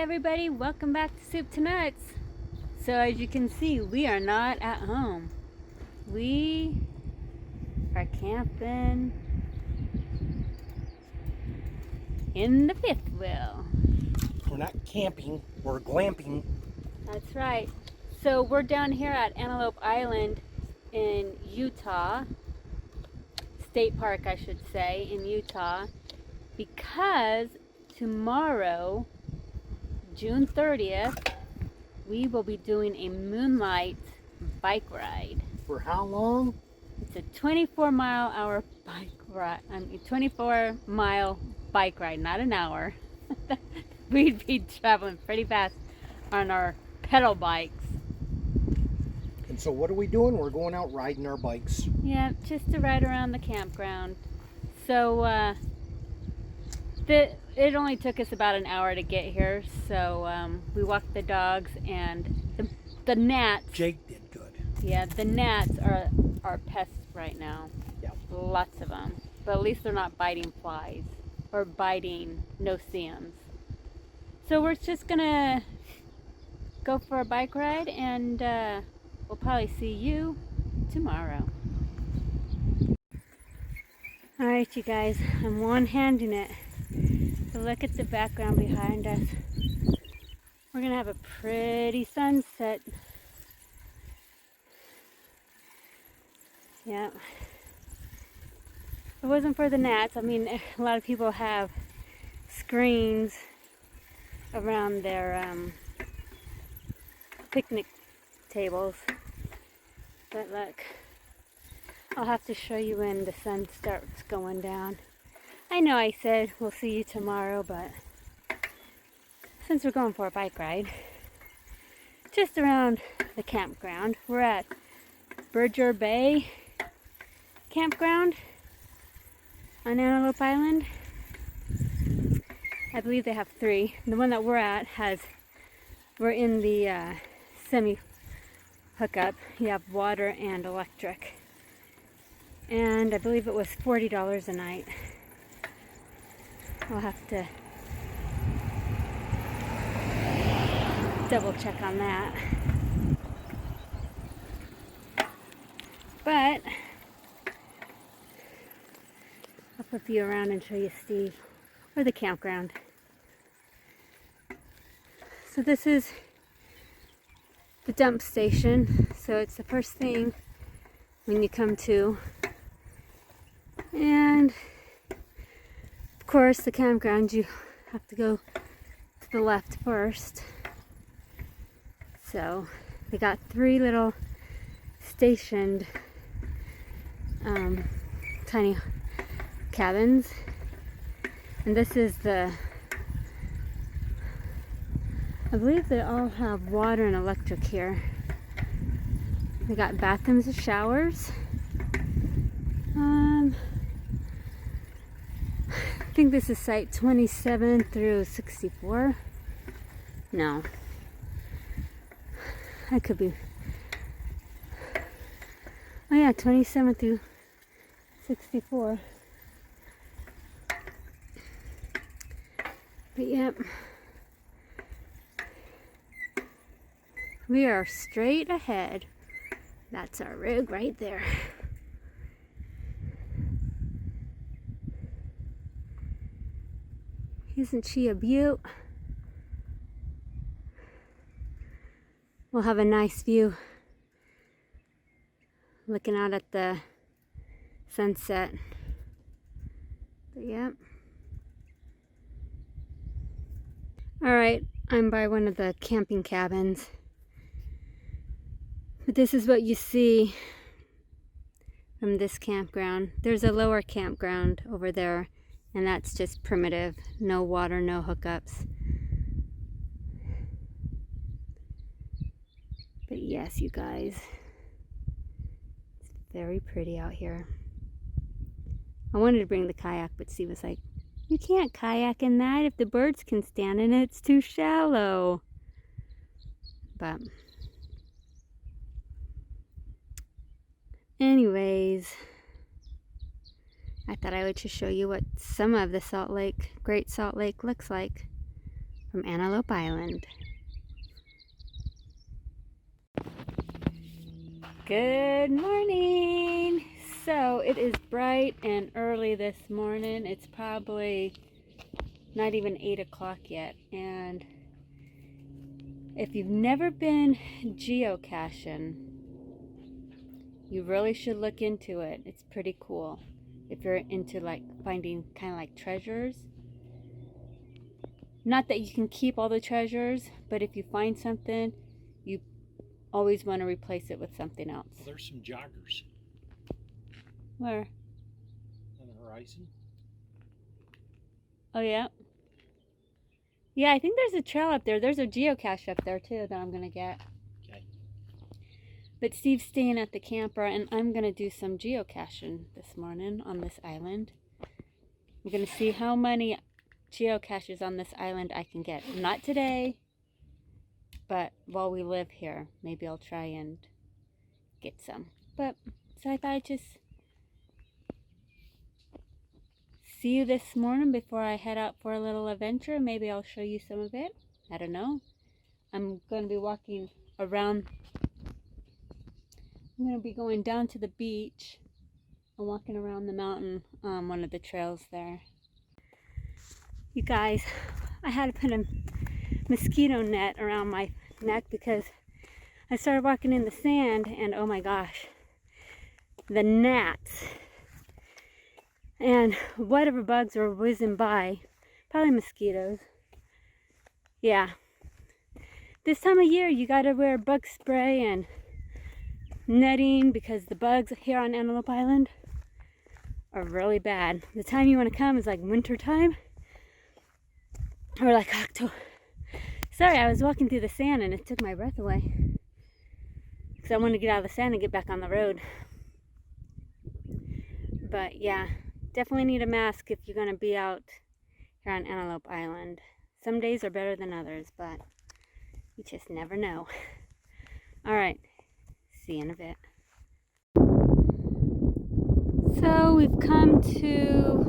everybody, welcome back to Soup to Nuts. So as you can see, we are not at home. We are camping in the fifth wheel. We're not camping, we're glamping. That's right. So we're down here at Antelope Island in Utah, State Park I should say, in Utah, because tomorrow, June 30th, we will be doing a moonlight bike ride. For how long? It's a 24-mile-hour bike ride. 24-mile bike ride, not an hour. We'd be traveling pretty fast on our pedal bikes. And so what are we doing? We're going out riding our bikes. Yeah, just to ride around the campground. So it only took us about an hour to get here. So we walked the dogs, and the gnats. Jake did good. Yeah, the gnats are our pests right now. Yeah. Lots of them. But at least they're not biting flies or biting no-see-ums. So we're just gonna go for a bike ride, and we'll probably see you tomorrow. Alright, you guys, I'm one-handing it. So look at the background behind us. We're gonna have a pretty sunset. Yeah. If it wasn't for the gnats, I mean, a lot of people have screens around their picnic tables. But look, I'll have to show you when the sun starts going down. I know I said we'll see you tomorrow, but since we're going for a bike ride, just around the campground, we're at Berger Bay Campground on Antelope Island. I believe they have 3. The one that we're at we're in the semi hookup. You have water and electric. And I believe it was $40 a night. I'll have to double check on that. But I'll flip you around and show you Steve, or the campground. So this is the dump station. So it's the first thing when you come to. And of course the campground, you have to go to the left first. So they got 3 little stationed tiny cabins, and this is I believe they all have water and electric here. They got bathrooms and showers. I think this is site 27 through 64. No, I could be. Oh yeah, 27 through 64. But yep, we are straight ahead. That's our rig right there. Isn't she a beaut? We'll have a nice view looking out at the sunset. But yep. Alright, I'm by one of the camping cabins. But this is what you see from this campground. There's a lower campground over there, and that's just primitive. No water, no hookups. But yes, you guys, it's very pretty out here. I wanted to bring the kayak, but Steve was like, you can't kayak in that. If the birds can stand in it, it's too shallow. But anyways, I thought I would just show you what some of the Great Salt Lake looks like from Antelope Island. Good morning! So it is bright and early this morning. It's probably not even 8 o'clock yet. And if you've never been geocaching, you really should look into it. It's pretty cool. If you're into like finding kind of like treasures. Not that you can keep all the treasures, but if you find something, you always want to replace it with something else. Well, there's some joggers. Where? On the horizon. Oh, yeah? Yeah, I think there's a trail up there. There's a geocache up there, too, that I'm going to get. Okay. But Steve's staying at the camper, and I'm going to do some geocaching this morning on this island. I'm going to see how many geocaches on this island I can get. Not today, but while we live here, maybe I'll try and get some. But, so I thought I'd just see you this morning before I head out for a little adventure. Maybe I'll show you some of it. I don't know. I'm going to be walking around. I'm going to be going down to the beach and walking around the mountain on one of the trails there. You guys, I had to put a mosquito net around my neck because I started walking in the sand and oh my gosh, the gnats and whatever bugs were whizzing by, probably mosquitoes. Yeah, this time of year you gotta wear bug spray and netting because the bugs here on Antelope Island are really bad. The time you want to come is like winter time or like October. Sorry, I was walking through the sand and it took my breath away because I wanted to get out of the sand and get back on the road. But yeah, definitely need a mask if you're going to be out here on Antelope Island. Some days are better than others, but you just never know. Alright, see you in a bit. So we've come to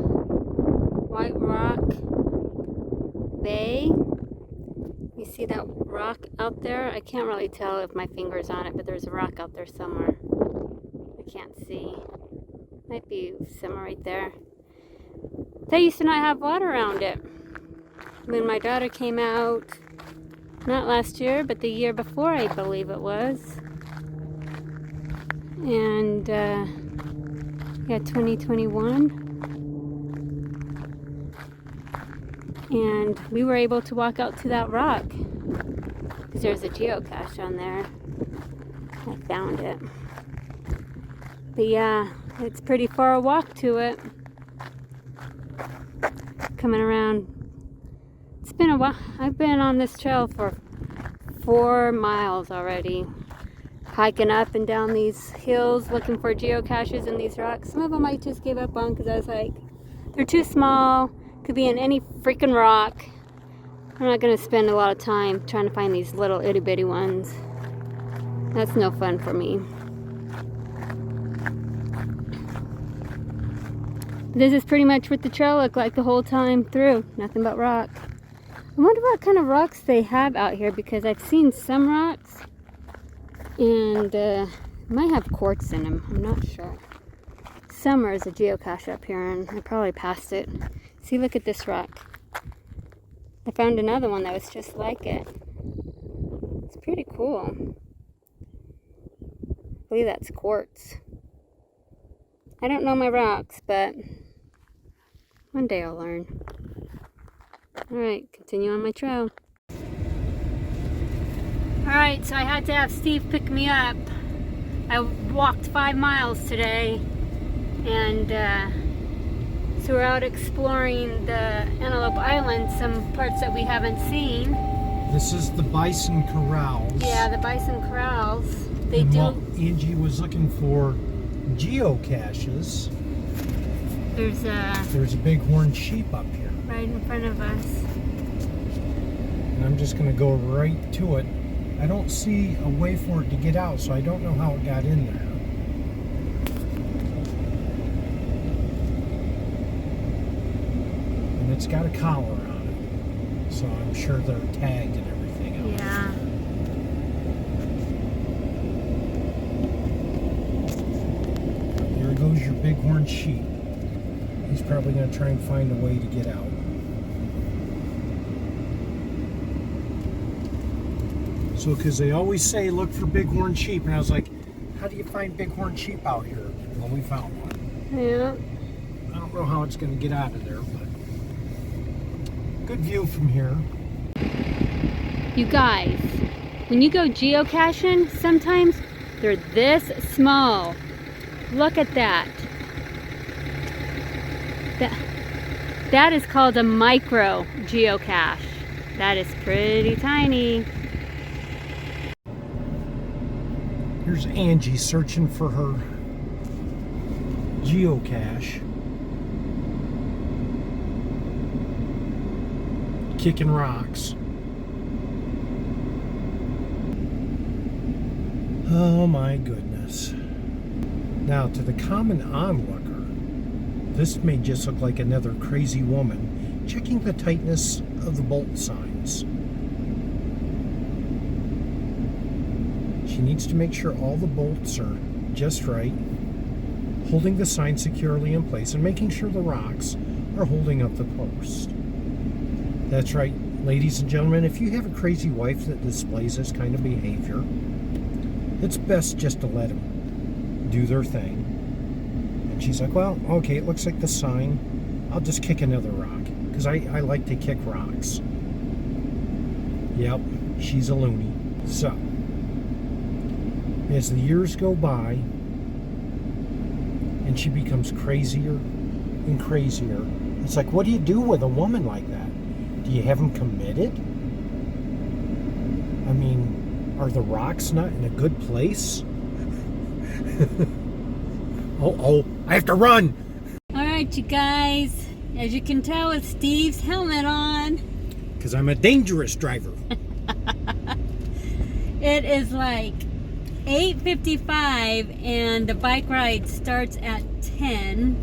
White Rock Bay. You see that rock out there? I can't really tell if my finger's on it, but there's a rock out there somewhere. I can't see. Might be some right there. They used to not have water around it. When my daughter came out, not last year, but the year before, I believe it was. And, yeah, 2021. And we were able to walk out to that rock because there's a geocache on there. I found it. But yeah, it's pretty far a walk to it. Coming around. It's been a while. I've been on this trail for 4 miles already. Hiking up and down these hills looking for geocaches in these rocks. Some of them I just gave up on because I was like, they're too small. Could be in any freaking rock. I'm not going to spend a lot of time trying to find these little itty bitty ones. That's no fun for me. This is pretty much what the trail looked like the whole time through. Nothing but rock. I wonder what kind of rocks they have out here because I've seen some rocks and might have quartz in them. I'm not sure. Somewhere is a geocache up here and I probably passed it. See, look at this rock. I found another one that was just like it. It's pretty cool. I believe that's quartz. I don't know my rocks, but one day I'll learn. Alright, continue on my trail. Alright, so I had to have Steve pick me up. I walked 5 miles today, and so we're out exploring the Antelope Island, some parts that we haven't seen. This is the bison corrals. Yeah, the bison corrals. They and do. Angie was looking for geocaches. There's a bighorn sheep up here. Right in front of us. And I'm just going to go right to it. I don't see a way for it to get out, so I don't know how it got in there. And it's got a collar on So I'm sure they're tagged and everything else. Yeah. There goes your bighorn sheep. He's probably going to try and find a way to get out. So, because they always say look for bighorn sheep, and I was like, how do you find bighorn sheep out here? Well, we found one. Yeah. I don't know how it's going to get out of there, but good view from here. You guys, when you go geocaching, sometimes they're this small. Look at that. That is called a micro geocache. That is pretty tiny. Here's Angie searching for her geocache. Kicking rocks. Oh my goodness. Now, to the common onlooker, this may just look like another crazy woman checking the tightness of the bolt signs. She needs to make sure all the bolts are just right, holding the sign securely in place and making sure the rocks are holding up the post. That's right, ladies and gentlemen, if you have a crazy wife that displays this kind of behavior, it's best just to let them do their thing. And she's like, well, okay, it looks like the sign. I'll just kick another rock, because I like to kick rocks. Yep, she's a loony. So, as the years go by, and she becomes crazier and crazier, it's like, what do you do with a woman like that? Do you have them committed? I mean, are the rocks not in a good place? Oh, I have to run! Alright, you guys. As you can tell with Steve's helmet on. Because I'm a dangerous driver. It is like 8:55 and the bike ride starts at 10.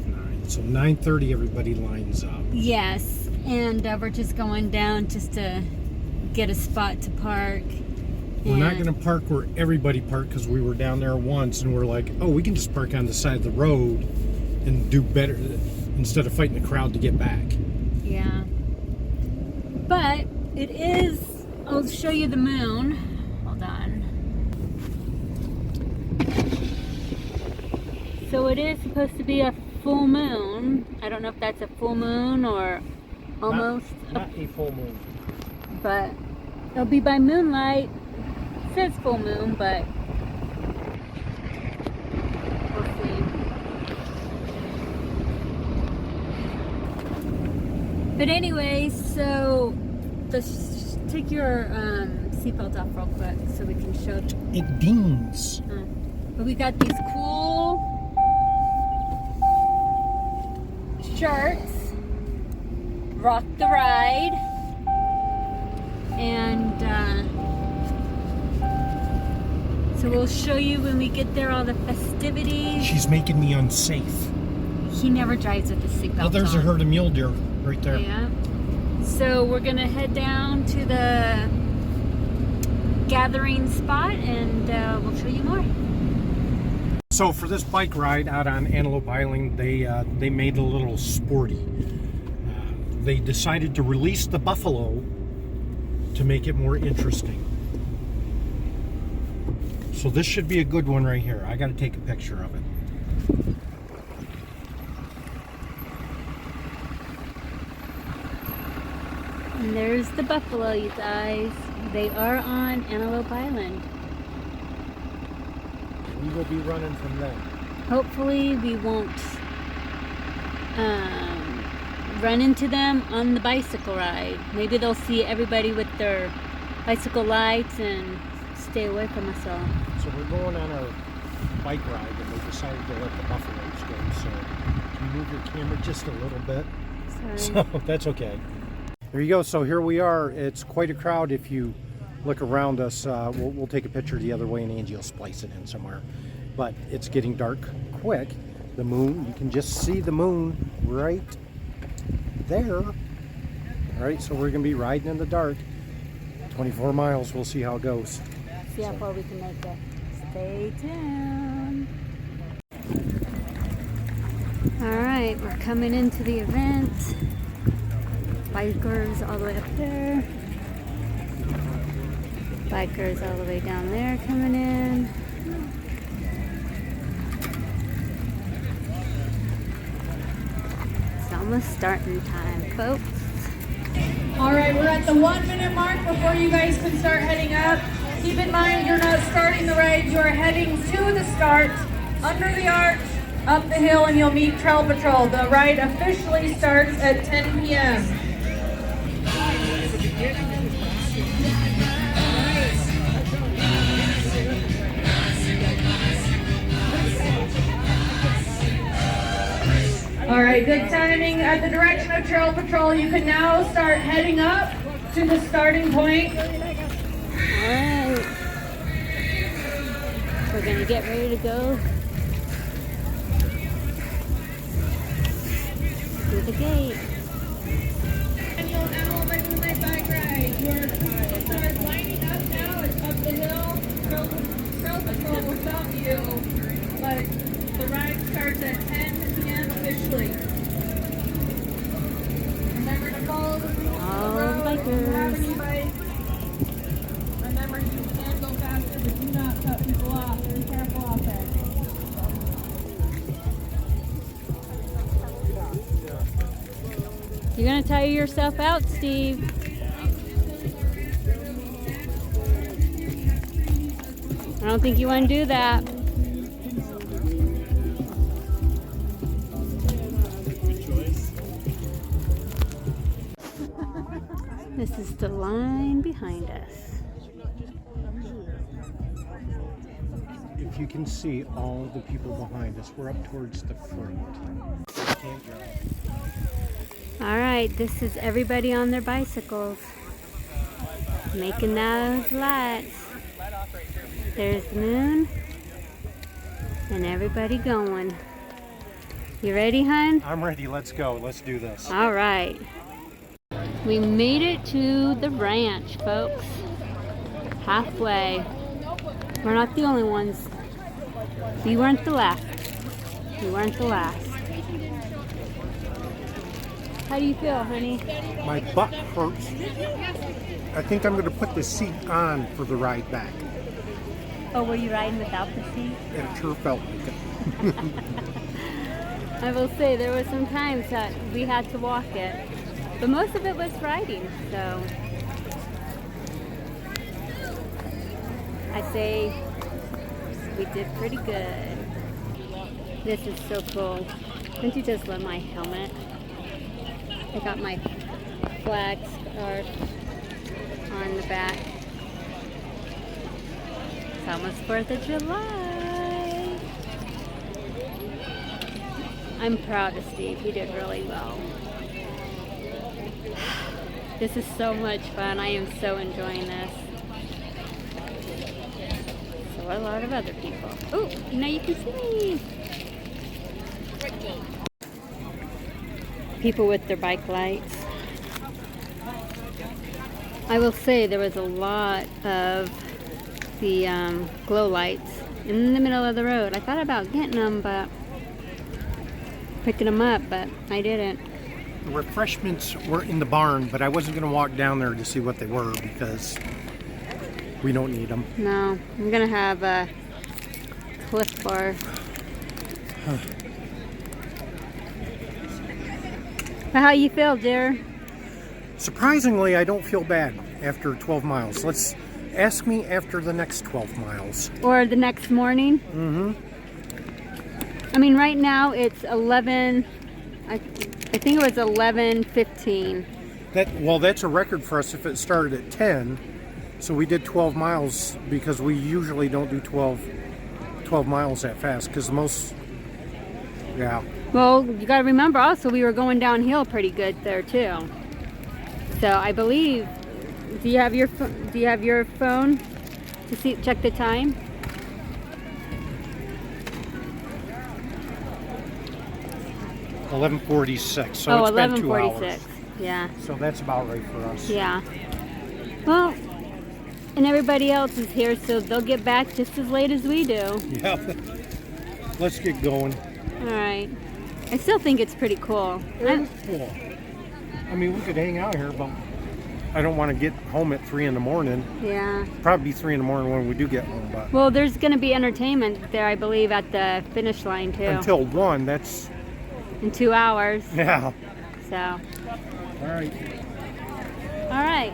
9. So 9:30 everybody lines up. Yes, and we're just going down just to get a spot to park. We're not going to park where everybody parked, because we were down there once and we're like, oh, we can just park on the side of the road and do better instead of fighting the crowd to get back. Yeah. But it is, I'll show you the moon. Hold on. So it is supposed to be a full moon. I don't know if that's a full moon or almost. Not a full moon. But it'll be by moonlight. It says full moon, but we'll see. But anyway, so let's take your seatbelt off real quick so we can show. It dings. But we got these cool shirts. Rock the ride. And so we'll show you when we get there all the festivities. She's making me unsafe. He never drives with the seatbelt on. Oh, there's a herd of mule deer right there. Yeah. So we're gonna head down to the gathering spot and we'll show you more. So for this bike ride out on Antelope Island, they made it a little sporty. They decided to release the buffalo to make it more interesting. So this should be a good one right here. I got to take a picture of it. And there's the buffalo, you guys. They are on Antelope Island. We will be running from them. Hopefully we won't run into them on the bicycle ride. Maybe they'll see everybody with their bicycle lights and stay away from us all. So we're going on our bike ride and we decided to let the buffaloes go. So can you move your camera just a little bit? Sorry. So that's okay. There you go. So here we are. It's quite a crowd. If you look around us, we'll take a picture the other way and Angie will splice it in somewhere. But it's getting dark quick. The moon, you can just see the moon right there. All right, so we're gonna be riding in the dark. 24 miles, we'll see how it goes. See how far we can make it. Stay tuned. Alright, we're coming into the event. Bikers all the way up there. Bikers all the way down there coming in. It's almost starting time, folks. All right, we're at the 1 minute mark before you guys can start heading up. Keep in mind, you're not starting the ride, you are heading to the start, under the arch, up the hill, and you'll meet Trail Patrol. The ride officially starts at 10 p.m. All right, good timing. At the direction of Trail Patrol, you can now start heading up to the starting point. Alright. We're gonna get ready to go through the gate. Antelope Moonlight Bike Ride. Your start lining up now. It's up the hill. Trail Patrol will stop you, but the ride starts at 10 p.m. officially. Remember to follow the rules All of the road. If you have bikers. any bikes, remember you can go faster, but do not cut people off. Be careful out there. You're gonna tire yourself out, Steve. I don't think you want to do that. This is the line behind us. If you can see all the people behind us, we're up towards the front. Can't drive. All right, this is everybody on their bicycles, making those lights. There's the moon, and everybody going. You ready, hon? I'm ready, let's go, let's do this. All right. We made it to the ranch, folks. Halfway. We're not the only ones. We weren't the last. We weren't the last. How do you feel, honey? My butt hurts. I think I'm gonna put the seat on for the ride back. Oh, were you riding without the seat? It sure felt like it. I will say there were some times that we had to walk it, but most of it was riding, so I say we did pretty good. This is so cool. Don't you just love my helmet? I got my flag scarf on the back. It's almost 4th of July. I'm proud of Steve. He did really well. This is so much fun. I am so enjoying this. So are a lot of other people. Oh, now you can see me. People with their bike lights. I will say there was a lot of the glow lights in the middle of the road. I thought about getting them, but picking them up, but I didn't. The refreshments were in the barn, but I wasn't gonna walk down there to see what they were because we don't need them. No, I'm gonna have a Cliff Bar. How you feel, dear? Surprisingly, I don't feel bad after 12 miles. Let's ask me after the next 12 miles. Or the next morning? Mm-hmm. I mean, right now it's 11. I think it was 11:15. That's a record for us if it started at 10. So we did 12 miles because we usually don't do 12 miles that fast because most, yeah. Well, you got to remember also we were going downhill pretty good there too. So I believe. Do you have your phone to check the time? $11:46. So it's been 2 hours. 11:46. Yeah. So that's about right for us. Yeah. Well, and everybody else is here, so they'll get back just as late as we do. Yeah. Let's get going. All right. I still think it's pretty cool. It's cool. I mean, we could hang out here, but I don't want to get home at 3 in the morning. Yeah. Probably 3 in the morning when we do get home, but Well, there's going to be entertainment there, I believe, at the finish line too. until 1, that's In 2 hours. yeah. So. All right. All right.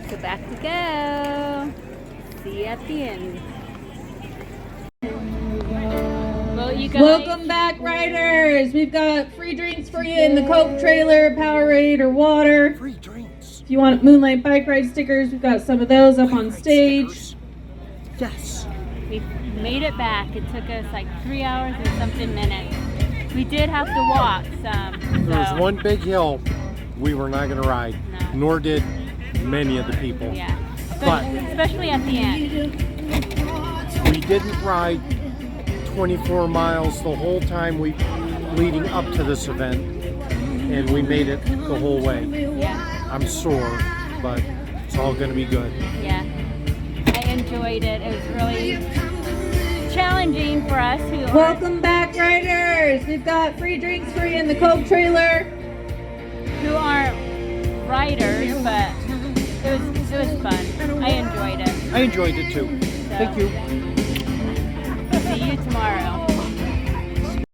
So back to go. See you at the end. Well, you guys. Welcome back, riders. We've got free drinks for you in the Coke trailer, Powerade, or water. Free drinks. If you want Moonlight Bike Ride stickers, we've got some of those up on stage. Stickers. Yes. We made it back. It took us like 3 hours and something minutes. We did have to walk some. There was so- one big hill we were not going to ride, No. nor did many of the people. Yeah. But- Especially at the end. We didn't ride 24 miles the whole time leading up to this event, and we made it the whole way. Yeah. I'm sore, but it's all going to be good. Yeah. I enjoyed it. It was really challenging for us who are Welcome back, riders. We've got free drinks for you in the Coke trailer. who aren't riders, but it was fun. I enjoyed it. I enjoyed it too. Thank you. See you tomorrow.